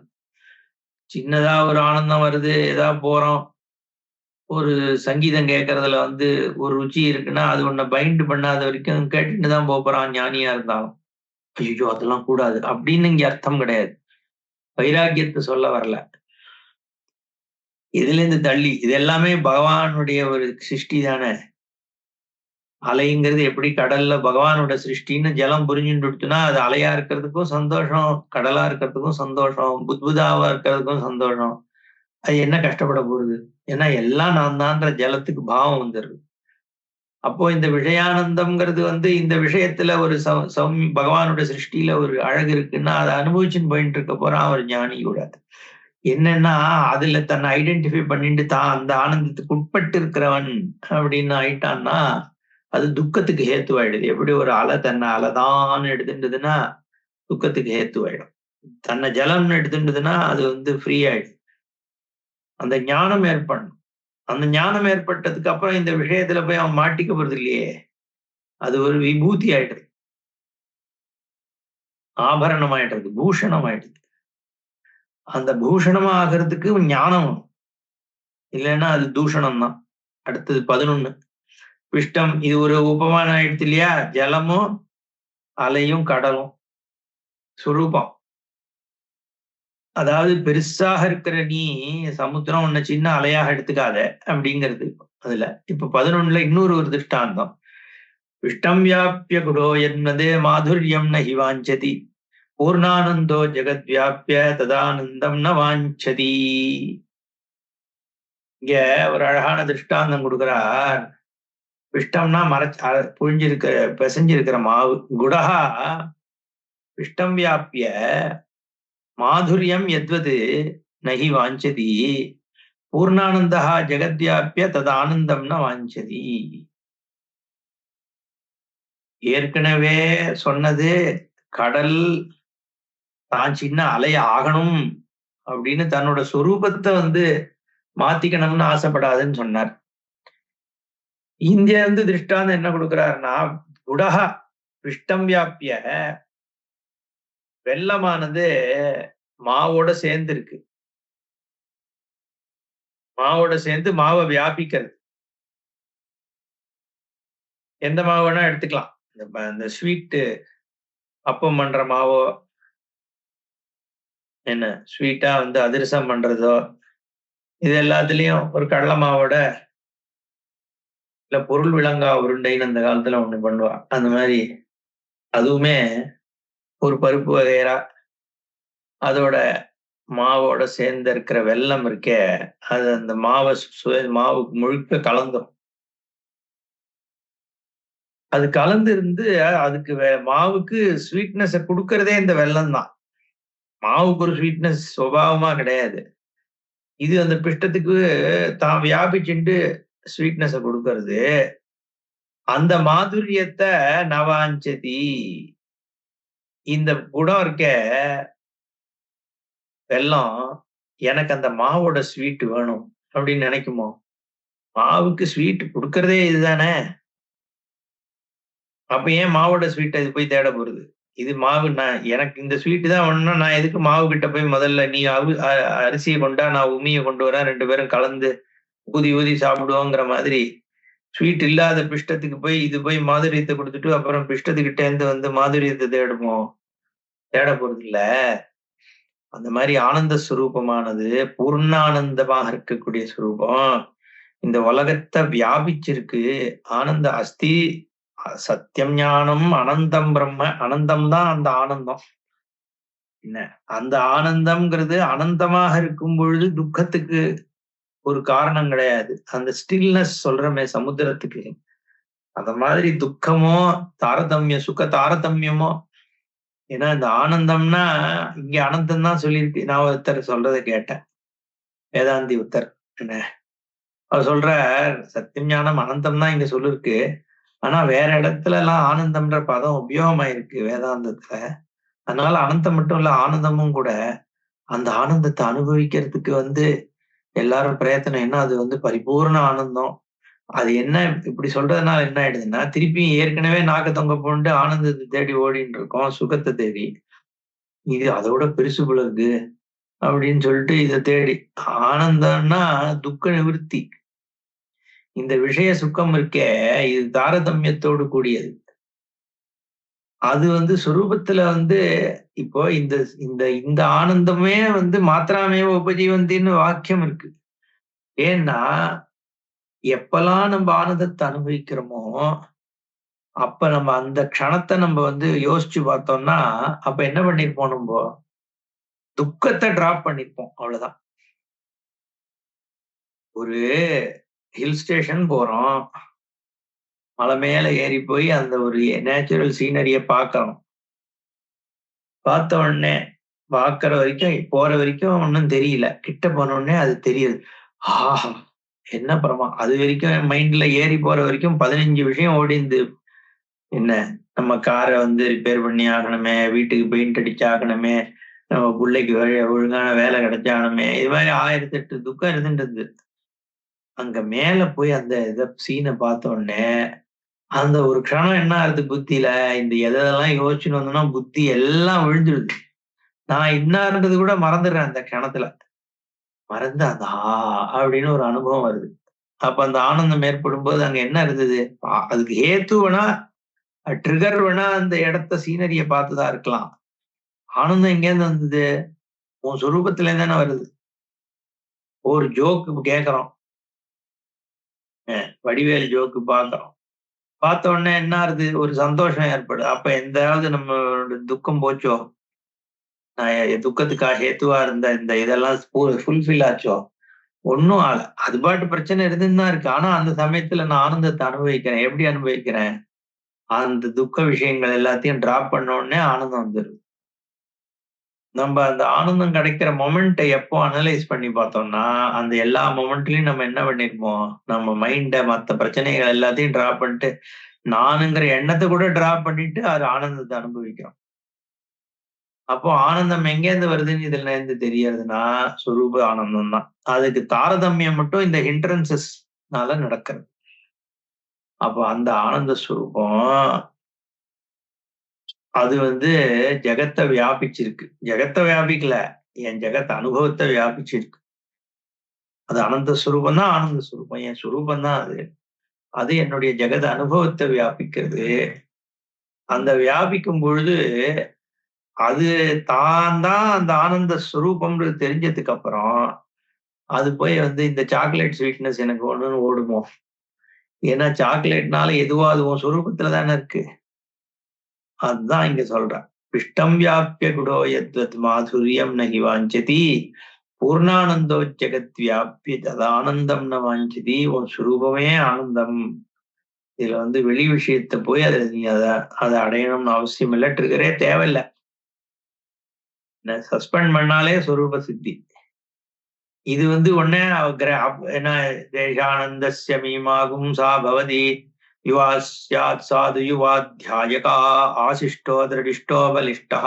சின்னதா ஒரு ஆனந்தம் வருது, ஏதாவது போறோம், ஒரு சங்கீதம் கேட்கறதுல ஒரு ருச்சி இருக்குன்னா அது உன்னை பைண்ட் பண்ணாத வரைக்கும் கேட்டுட்டு தான் போறான் ஞானியா இருந்தாலும். ஐயோ அதெல்லாம் கூடாது அப்படின்னு இங்க அர்த்தம் கிடையாது. வைராக்கியத்தை சொல்ல வரல. இதுல இருந்து தள்ளி இது எல்லாமே பகவானுடைய ஒரு சிருஷ்டி தானே. அலைங்கிறது எப்படி கடல்ல பகவானோட சிருஷ்டின்னு ஜலம் புரிஞ்சுட்டுனா அது அலையா இருக்கிறதுக்கும் சந்தோஷம், கடலா இருக்கிறதுக்கும் சந்தோஷம், புத்புதாவா இருக்கிறதுக்கும் சந்தோஷம். அது என்ன கஷ்டப்பட போகுது? ஏன்னா எல்லாம் நான் தான்ற ஜலத்துக்கு பாவம் வந்துடுது. அப்போ இந்த விஷயானந்தம்ங்கிறது இந்த விஷயத்துல ஒரு பகவானோட சிருஷ்டியில ஒரு அழகு இருக்குன்னா அதை அனுபவிச்சுன்னு போயிட்டு இருக்க போறான் ஒரு ஞானி கூட. என்னன்னா அதுல தன்னை ஐடென்டிஃபை பண்ணிட்டு தான் அந்த ஆனந்தத்துக்கு உட்பட்டு இருக்கிறவன் அப்படின்னு ஆயிட்டான்னா அது துக்கத்துக்கு ஹேத்துவாயிடுது. எப்படி ஒரு அலை தன்னை அலைதான் எடுத்துட்டதுன்னா துக்கத்துக்கு ஹேத்துவாயிடும். தன்னை ஜலம்னு எடுத்துட்டதுன்னா அது ஃப்ரீ ஆயிடுது. அந்த ஞானம் ஏற்படணும். அந்த ஞானம் ஏற்பட்டதுக்கு அப்புறம் இந்த விஷயத்துல போய் அவன் மாட்டிக்க போறது இல்லையே. அது ஒரு விபூதி ஆயிடுது, ஆபரணம் ஆயிடுறது, பூஷணம் ஆயிடுது. அந்த பூஷணமா ஆகிறதுக்கு ஞானம் வேணும். இல்லைன்னா அது தூஷணம் தான். அடுத்தது 11 பிஷ்டம். இது ஒரு உபமானம் ஆயிடுச்சு இல்லையா? ஜலமும் அலையும் கடலும் சுரூபம். அதாவது பெருசாக இருக்கிற நீ சமுத்திரம் உன்னை சின்ன அலையாக எடுத்துக்காத அப்படிங்கிறது அதுல. இப்ப 11ல இன்னொரு ஒரு திருஷ்டாந்தம். பிஷ்டம் வியாபிய குடோ என்னதே மாதுர்யம் நஹி வாஞ்சதி பூர்ணானந்தோ ஜெகத் வியாபிய ததானந்தம் ந வாஞ்சதி. இங்க ஒரு அழகான திருஷ்டாந்தம் கொடுக்கிறார். பிஷ்டம்னா புழிஞ்சிருக்கிற பிசைஞ்சிருக்கிற மாவு. குடஹா பிஷ்டம் வியாபிய மாதுரியம் எத்வது நகி வாஞ்சதி பூர்ணானந்தா ஜெகத்வியாபிய ததானந்தம்னா வாஞ்சதி. ஏற்கனவே சொன்னது கடல் தான் சின்ன அலை ஆகணும் அப்படின்னு தன்னோட சொரூபத்தை மாத்திக்கணும்னு ஆசைப்படாதுன்னு சொன்னார். இங்க திருஷ்டாந்தம் என்ன கொடுக்கிறாருன்னா, குடஹா பிஷ்டம் வியாபிய வெள்ளமானது மாவோட சேர்ந்து இருக்கு. மாவோட சேர்ந்து மாவை வியாபிக்கிறது. எந்த மாவு வேணா எடுத்துக்கலாம். இந்த ஸ்வீட் அப்பம் பண்ற மாவோ, என்ன ஸ்வீட்டா அதிரசம் பண்றதோ, இது எல்லாத்துலயும் ஒரு கடலை மாவோட இல்ல பொருள் விளங்கா உருண்டைன்னு அந்த காலத்துல ஒண்ணு பண்ணுவா. அந்த மாதிரி அதுவுமே ஒரு பருப்பு வகைரா அதோட மாவோட சேர்ந்து இருக்கிற வெல்லம் இருக்கே, அது அந்த மாவு முழுக்க கலந்துரும். அது கலந்து இருந்து அதுக்கு மாவுக்கு ஸ்வீட்னஸ கொடுக்கறதே இந்த வெல்லம் தான். மாவுக்கு ஒரு ஸ்வீட்னஸ் சுபாவமா கிடையாது. இது அந்த பிஷ்டத்துக்கு தான் வியாபிச்சுட்டு ஸ்வீட்னஸ கொடுக்கறது. அந்த மாதுரியத்தை நவாஞ்சதி. இந்த குடம் இருக்க வெல்லம் எனக்கு அந்த மாவோட ஸ்வீட் வேணும் அப்படின்னு நினைக்குமோ? மாவுக்கு ஸ்வீட் கொடுக்கறதே இதுதானே. அப்ப ஏன் மாவோட ஸ்வீட் இது போய் தேட போறது? இது மாவு, நான் எனக்கு இந்த ஸ்வீட் தான் வேணும்னா நான் எதுக்கு மாவு கிட்ட போய் முதல்ல நீ அரிசியை கொண்டா நான் உமியை கொண்டு வரேன், 2 பேரும் கலந்து ஊதி ஊதி சாப்பிடுவோங்கிற மாதிரி ஸ்வீட் இல்லாத பிஷ்டத்துக்கு போய் இது போய் மாதுரியத்தை கொடுத்துட்டு அப்புறம் பிஷ்டத்துக்கிட்ட இருந்து மாதுரியத்தை தேடுமோ? தேட போறது இல்ல. அந்த மாதிரி ஆனந்த ஸ்வரூபமானது பூர்ணானந்தமாக இருக்கக்கூடிய ஸ்வரூபம் இந்த உலகத்தை வியாபிச்சிருக்கு. ஆனந்த அஸ்தி சத்தியம் ஞானம் அனந்தம் பிரம்ம. அனந்தம் தான் அந்த ஆனந்தம். என்ன அந்த ஆனந்தம்ங்கிறது அனந்தமாக இருக்கும் பொழுது துக்கத்துக்கு ஒரு காரணம் கிடையாது. அந்த ஸ்டில்னஸ் சொல்றமே சமுத்திரத்துக்கு, அந்த மாதிரி துக்கமோ சுக தாரதமியமோ. ஏன்னா இந்த ஆனந்தம்னா இங்க அனந்தம் தான் சொல்லியிருக்கு. நான் ஒருத்தர் சொல்றதை கேட்டேன், வேதாந்தி உத்தர். என்ன அவர் சொல்ற, சத்தியம் ஞானம் அனந்தம் தான் இங்க சொல்லிருக்கு. ஆனா வேற இடத்துல எல்லாம் ஆனந்தம்ன்ற பதம் உபயோகமாயிருக்கு வேதாந்தத்துல. அதனால அனந்தம் மட்டும் இல்ல, ஆனந்தமும் கூட. அந்த ஆனந்தத்தை அனுபவிக்கிறதுக்கு எல்லாரும் பிரயத்தனம். என்ன அது பரிபூர்ண ஆனந்தம். அது என்ன இப்படி சொல்றதுனால என்ன ஆயிடுதுன்னா, திருப்பி ஏற்கனவே நாக்க தொங்க போட்டு ஆனந்தத்தை தேடி ஓடின்னு இருக்கோம், சுகத்தை தேடி. இது அதோட பெருசு போல இருக்கு அப்படின்னு சொல்லிட்டு இதை தேடி. ஆனந்தம்னா துக்க நிவர்த்தி. இந்த விஷய சுக்கம் இருக்கே, இது தாரதமியத்தோடு கூடியது. அது சுரூபத்துல இப்போ இந்த இந்த இந்த ஆனந்தமே மாத்திராமேவ உபஜீவந்தின்னு வாக்கியம் இருக்கு. ஏன்னா எப்பெல்லாம் நம்ம ஆனந்தத்தை அனுபவிக்கிறோமோ அப்ப நம்ம அந்த க்ஷணத்தை நம்ம யோசிச்சு பார்த்தோம்னா அப்ப என்ன பண்ணிருப்போம்? நம்ம துக்கத்தை டிராப் பண்ணிருப்போம். அவ்வளவுதான். ஒரு ஹில் ஸ்டேஷன் போறோம், மலை மேல ஏறி போய் அந்த ஒரு நேச்சுரல் சீனரிய பார்க்கறோம். பார்த்த உடனே பார்க்கற வரைக்கும் போற வரைக்கும் ஒன்றும் தெரியல. கிட்ட போன உடனே அது தெரியுது. ஆஹா என்ன பரமா. அது வரைக்கும் மைண்ட்ல ஏறி போற வரைக்கும் 15 விஷயம் ஓடிந்து. என்ன நம்ம காரை ரிப்பேர் பண்ணி ஆகணுமே, வீட்டுக்கு பெயிண்ட் அடிச்சு ஆகணுமே, நம்ம பிள்ளைக்கு ஒழுங்கான வேலை கிடைச்சாகணுமே, இது மாதிரி 1008 துக்கம் இருந்துட்டு. அங்க மேல போய் அந்த இத சீனை பார்த்த உடனே அந்த ஒரு க்ஷணம் என்ன ஆகுது புத்தியில, இந்த எதெல்லாம் யோசிச்சுன்னு வந்தோம்னா புத்தி எல்லாம் விழுந்துடுது. நான் இன்னார்ன்றது கூட மறந்துடுறேன் அந்த க்ஷணத்துல. மறந்து அந்த அப்படின்னு ஒரு அனுபவம் வருது. அப்ப அந்த ஆனந்தம் ஏற்படும்போது அங்க என்ன இருந்தது? அதுக்கு ஹேத்து வேணா, ட்ரிகர் வேணா அந்த இடத்த சீனரிய பார்த்ததா இருக்கலாம். ஆனந்தம் எங்கேருந்து வந்தது? உன் சொரூபத்துல இருந்து தானே வருது. ஒரு ஜோக்கு கேட்கிறோம். வடிவேலு ஜோக்கு பார்க்கிறோம். பார்த்த உடனே என்ன ஆகுது? ஒரு சந்தோஷம் ஏற்படுது. அப்ப எந்தாவது நம்மளோட துக்கம் போச்சோ? நான் துக்கத்துக்காக ஹேத்துவா இருந்த இந்த இதெல்லாம் ஃபுல்ஃபில் ஆச்சோ? ஒண்ணும் ஆகல. அது பாட்டு பிரச்சனை இருந்துன்னு தான் இருக்கு. ஆனா அந்த சமயத்துல நான் ஆனந்தத்த அனுபவிக்கிறேன். எப்படி அனுபவிக்கிறேன்? அந்த துக்க விஷயங்கள் எல்லாத்தையும் டிராப் பண்ண உடனே ஆனந்தம் வந்துருது. நம்ம அந்த ஆனந்தம் கிடைக்கிற மொமெண்ட்ட எப்போ அனலைஸ் பண்ணி பார்த்தோம்னா, அந்த எல்லா மொமெண்ட்லயும் நம்ம என்ன பண்ணிருப்போம்? நம்ம மைண்ட மத்த பிரச்சனைகள் எல்லாத்தையும் டிராப் பண்ணிட்டு, நானுங்கிற எண்ணத்த கூட டிராப் பண்ணிட்டு, அது ஆனந்தத்த அனுபவிக்கிறோம். அப்போ ஆனந்தம் எங்கேருந்து வருதுன்னு இதுல இருந்து தெரியறதுன்னா, சொரூப ஆனந்தம் தான். அதுக்கு தாரதமியம் மட்டும் இந்த ஹிண்ட்ரன்ஸஸ்னால நடக்கிறது. அப்போ அந்த ஆனந்த ஸ்வரூபம், அது ஜெகத்த வியாபிச்சிருக்கு. ஜெகத்த வியாபிக்கல. என் ஜெகத் அனுபவத்த வியாபிச்சிருக்கு. அது அனந்த ஸ்வரூபம் தான் ஆனந்த ஸ்வரூபம். என் ஸ்வரூபம் தான் அது. அது என்னுடைய ஜெகத் அனுபவத்த வியாபிக்கிறது. அந்த வியாபிக்கும் பொழுது, அது தான் தான் அந்த ஆனந்த ஸ்வரூபம்ன்றது தெரிஞ்சதுக்கு அப்புறம், அது போய் இந்த சாக்லேட் ஸ்வீட்னஸ் எனக்கு ஒண்ணுன்னு ஓடுமோ? ஏன்னா சாக்லேட்னால எதுவோ அது உன் சொரூபத்துல தானே இருக்கு. அதுதான் இங்க சொல்றேன். "பிஷ்டம் வியாப்ய குடோ யத்வத் மாதுர்யம் ந ஹி வாஞ்சதி, பூர்ணானந்தோ ஜெகத் வியாப்ய ததானந்தம் ந வாஞ்சதி." உன் சுரூபமே ஆனந்தம். இதுல வெளி விஷயத்த போய் நீ அத அடையணும்னு அவசியம் இல்ல. ட்ரிகரே தேவையில்ல. சஸ்பெண்ட் பண்ணாலே சொரூப சித்தி. இது உடனே என்ன தேஷானந்தஸ்ய மீமாகும் சா பவதி யுவா ஸ்யாத் சாது யுவாத்யாயகா ஆசிஷ்டோ திருடிஷ்டோ பலிஷ்டः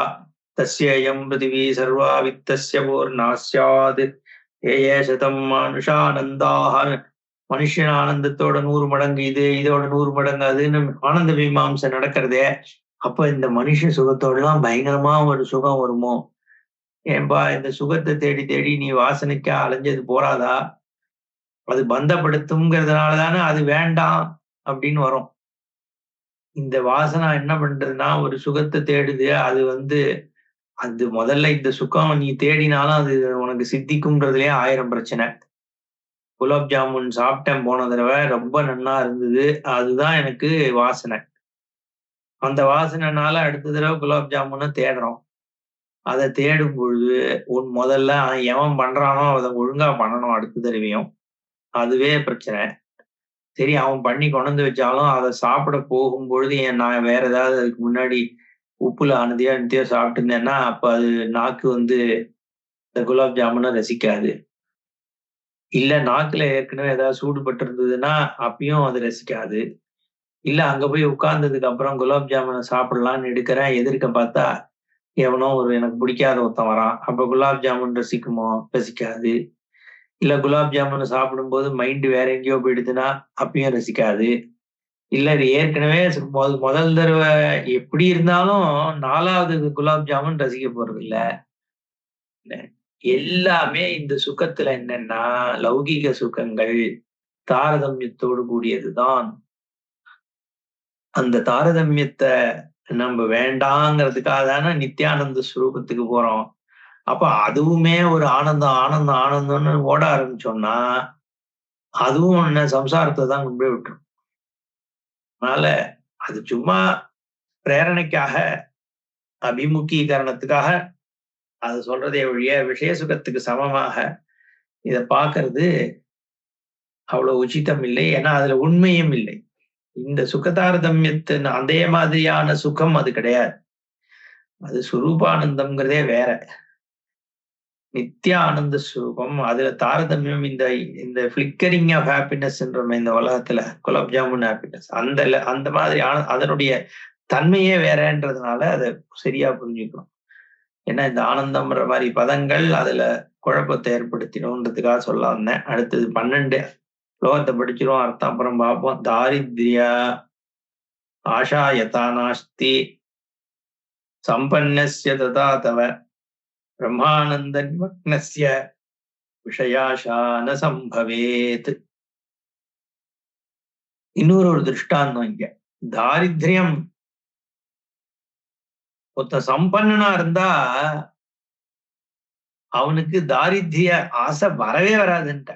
தஸ்யேயம் பிருத்திவி சர்வா வித்தஸ்ய பூர்ணா ஸ்யாத் ஏயே சதம் மனுஷானந்தாக. மனுஷன் ஆனந்தத்தோட 100 மடங்கு இது, இதோட 100 மடங்கு அதுன்னு ஆனந்த மீமாம்சை நடக்கிறதே. அப்ப இந்த மனுஷ சுகத்தோட எல்லாம் பயங்கரமா ஒரு சுகம் வருமோ? ஏன்பா இந்த சுகத்தை தேடி தேடி நீ வாசனைக்கா அலைஞ்சது போறாதா? அது பந்தப்படுத்தும்ங்கிறதுனால தானே அது வேண்டாம் அப்படின்னு வரும். இந்த வாசனை என்ன பண்றதுன்னா ஒரு சுகத்தை தேடுது. அது அது முதல்ல இந்த சுகம் நீ தேடினாலும் அது உனக்கு சித்திக்கும்ன்றதுலயே 1000 பிரச்சனை. குலாப் ஜாமுன் சாப்பிட்டேன் போன தடவை. ரொம்ப நன்னா இருந்தது. அதுதான் எனக்கு வாசனை. அந்த வாசனைனால அடுத்த தடவை குலாப் ஜாமுன தேடுறோம். அத தேடும் பொழுது முதல்ல எவன் பண்றானோ அத ஒழுங்கா பண்ணணும் அடுத்த தடவையும். அதுவே பிரச்சனை. சரி அவன் பண்ணி கொண்டு வந்து வச்சாலும் அத சாப்பிட போகும்பொழுது நான் வேற ஏதாவது அதுக்கு முன்னாடி உப்புல ஆனதையோ என்னத்தையோ சாப்பிட்டு இருந்தேன்னா, அப்ப அது நாக்கு இந்த குலாப் ஜாமுன ரசிக்காது. இல்ல நாக்குல ஏற்கனவே ஏதாவது சூடுபட்டு இருந்ததுன்னா, அப்பயும் அது ரசிக்காது. இல்ல அங்க போய் உட்கார்ந்ததுக்கு அப்புறம் குலாப் ஜாமுன சாப்பிடலாம்ன்னு எடுக்கிறேன். எதிர்க்க பார்த்தா எவனோ எனக்கு பிடிக்காத ஒருத்தன் வரான். அப்ப குலாப் ஜாமுன் ரசிக்குமோ? ரசிக்காது. இல்ல குலாப் ஜாமுன் சாப்பிடும்போது மைண்ட் வேற எங்கேயோ போயிடுதுன்னா, அப்பயும் ரசிக்காது. இல்ல இது ஏற்கனவே முதல் தடவை எப்படி இருந்தாலும் 4வது குலாப் ஜாமுன் ரசிக்க போறதில்ல. எல்லாமே இந்த சுகத்துல என்னன்னா, லௌகீக சுகங்கள் தாரதமியத்தோடு கூடியதுதான். அந்த தாரதமியத்த நம்ம வேண்டாங்கிறதுக்காக தானே நித்யானந்த ஸ்வரூபத்துக்கு போறோம். அப்ப அதுவுமே ஒரு ஆனந்தம், ஆனந்தம், ஆனந்தம்னு ஓட ஆரம்பிச்சோம்னா, அதுவும் சம்சாரத்த தான் கொண்டு போய் விட்டுரும். அதனால அது சும்மா பிரேரணைக்காக, அபிமுகீகரணத்துக்காக அது சொல்றதே ஒழிய, விஷய சுகத்துக்கு சமமாக இத பார்க்கிறது அவ்வளவு உச்சிதம் இல்லை. ஏன்னா அதுல உண்மையும் இல்லை. இந்த சுகதாரதமியத்தின் அதே மாதிரியான சுகம் அது கிடையாது. அது சுரூபானந்தம்ங்கிறதே வேற. நித்ய ஆனந்த ஸ்வரூபம். அதுல தாரதமியம் இந்த இந்த ஃபிளிக்கரிங் ஆஃப் ஹாப்பினஸ்ன்றோமே இந்த உலகத்துல, குலாப் ஜாமுன் ஹாப்பினஸ். அந்த மாதிரி அதனுடைய தன்மையே வேறன்றதுனால அத சரியா புரிஞ்சுக்கணும். ஏன்னா இந்த ஆனந்தம்ன்ற மாதிரி பதங்கள் அதுல குழப்பத்தை ஏற்படுத்திடும்ன்றதுக்காக சொல்ல வந்தேன். அடுத்தது 12 ஸ்லோகத்தை படிச்சிரும், அர்த்தம் அப்புறம் பார்ப்போம். தாரித்ரியா ஆஷா யதா நாஸ்தி சம்பன்னஸ்ய ததா தவ பிரம்மானந்த நிமக்னஸ்ய விஷயாஷா ந சம்பவேத். இன்னொரு ஒரு திருஷ்டாந்தம் இங்க. தாரித்ரியம், ஒருத்த சம்பன்னனா இருந்தா அவனுக்கு தாரித்ரிய ஆசை வரவே வராதுன்ட்ட.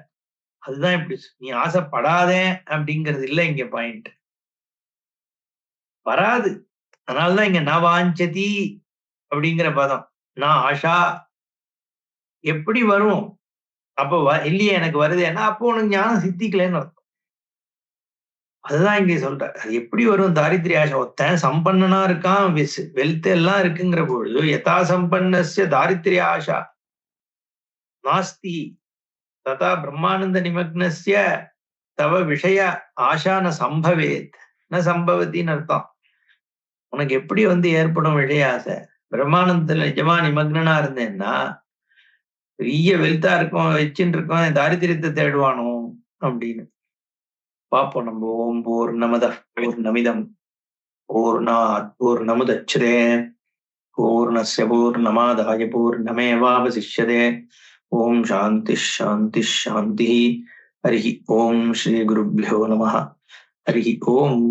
அதுதான் இப்படி நீ ஆசைப்படாதே அப்படிங்கிறது இல்லை இங்க பாயிண்ட். வராது. அதனாலதான் இங்க நவாஞ்சதி அப்படிங்கிற பதம். நான் ஆஷா எப்படி வரும்? அப்போ இல்லையே எனக்கு வருதுன்னா அப்போ உனக்கு ஞானம் சித்திக்கலன்னு அர்த்தம். அதுதான் இங்க சொல்ற. அது எப்படி வரும் தாரித்ரிய ஆசை? ஒருத்தன் சம்பன்னனா இருக்கான், வெல்த் எல்லாம் இருக்குங்கிற பொழுது யதா சம்பன்னஸ்ய தாரித்ரிய ஆஷா நாஸ்தி ததா பிரம்மானந்த நிமக்னஸ்ய தவ விஷய ஆஷா ந சம்பவேத் ந சம்பவத்தின்னு அர்த்தம். உனக்கு எப்படி ஏற்படும் விஷய ஆசை? பிரம்மானந்தத்துல நிஜமா நிமக்னா இருந்தேன்னா பெரிய வெல்த்தா இருக்கும், வச்சுட்டு இருக்கோம், தாரித்திரியத்தை தேடுவானோ அப்படின்னு பாப்போம் நம்ம. ஓம் பூர்ணமத பூர்ணமிதம் பூர்ணாத் பூர்ணமுதச்யதே பூர்ணஸ்ய பூர்ணமாதாய பூர்ணமேவாவசிஷ்யதே. ஓம் சாந்தி சாந்தி சாந்தி. ஹரி ஓம் ஸ்ரீ குருभ्यो நமः. ஹரி ஓம்.